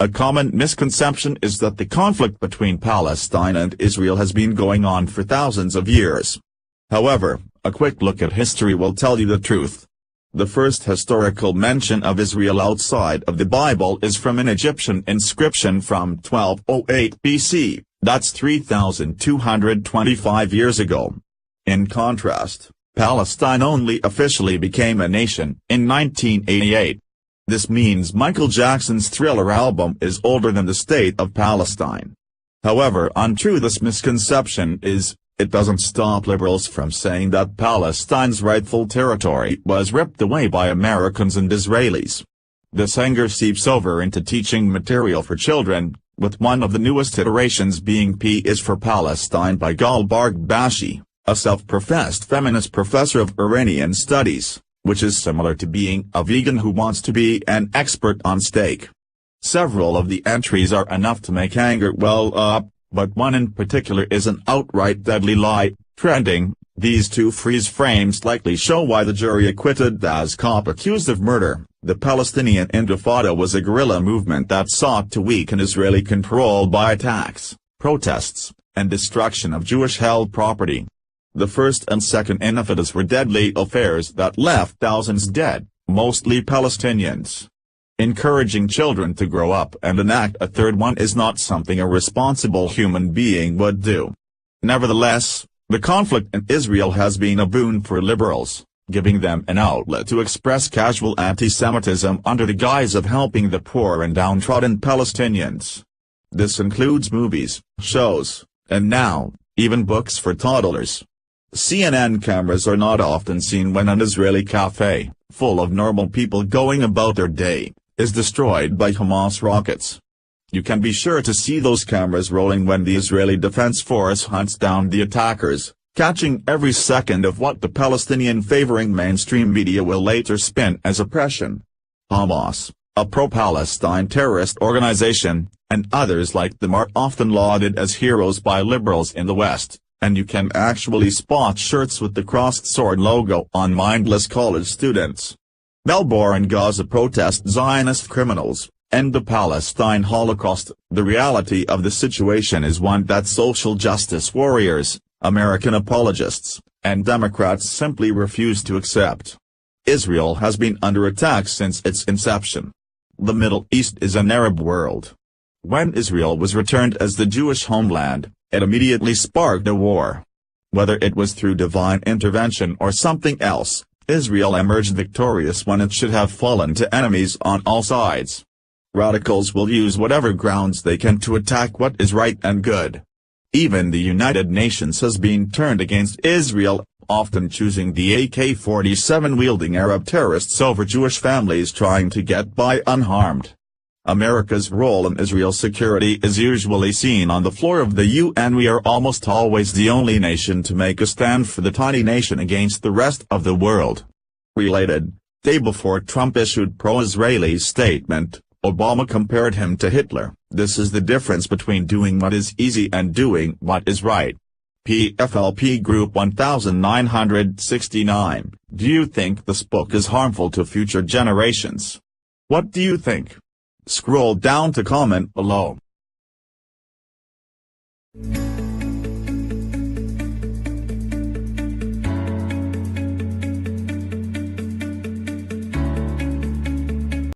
A common misconception is that the conflict between Palestine and Israel has been going on for thousands of years. However, a quick look at history will tell you the truth. The first historical mention of Israel outside of the Bible is from an Egyptian inscription from 1208 BC, that's 3,225 years ago. In contrast, Palestine only officially became a nation in 1988. This means Michael Jackson's Thriller album is older than the state of Palestine. However untrue this misconception is, it doesn't stop liberals from saying that Palestine's rightful territory was ripped away by Americans and Israelis. This anger seeps over into teaching material for children, with one of the newest iterations being P is for Palestine by Golbarg Bashi, a self-professed feminist professor of Iranian studies, which is similar to being a vegan who wants to be an expert on steak. Several of the entries are enough to make anger well up, but one in particular is an outright deadly lie, trending. These two freeze frames likely show why the jury acquitted Daz cop accused of murder. The Palestinian Intifada was a guerrilla movement that sought to weaken Israeli control by attacks, protests, and destruction of Jewish-held property. The first and second intifadas were deadly affairs that left thousands dead, mostly Palestinians. Encouraging children to grow up and enact a third one is not something a responsible human being would do. Nevertheless, the conflict in Israel has been a boon for liberals, giving them an outlet to express casual anti-Semitism under the guise of helping the poor and downtrodden Palestinians. This includes movies, shows, and now, even books for toddlers. CNN cameras are not often seen when an Israeli cafe, full of normal people going about their day, is destroyed by Hamas rockets. You can be sure to see those cameras rolling when the Israeli Defense Force hunts down the attackers, catching every second of what the Palestinian-favoring mainstream media will later spin as oppression. Hamas, a pro-Palestine terrorist organization, and others like them are often lauded as heroes by liberals in the West, and you can actually spot shirts with the crossed sword logo on mindless college students. Melbourne Gaza protest Zionist criminals, end the Palestine Holocaust. The reality of the situation is one that social justice warriors, American apologists, and Democrats simply refuse to accept. Israel has been under attack since its inception. The Middle East is an Arab world. When Israel was returned as the Jewish homeland, it immediately sparked a war. Whether it was through divine intervention or something else, Israel emerged victorious when it should have fallen to enemies on all sides. Radicals will use whatever grounds they can to attack what is right and good. Even the United Nations has been turned against Israel, often choosing the AK-47 wielding Arab terrorists over Jewish families trying to get by unharmed. America's role in Israel's security is usually seen on the floor of the UN. We are almost always the only nation to make a stand for the tiny nation against the rest of the world. Related, day before Trump issued pro-Israeli statement, Obama compared him to Hitler. This is the difference between doing what is easy and doing what is right. PFLP Group 1969. Do you think this book is harmful to future generations? What do you think? Scroll down to comment below.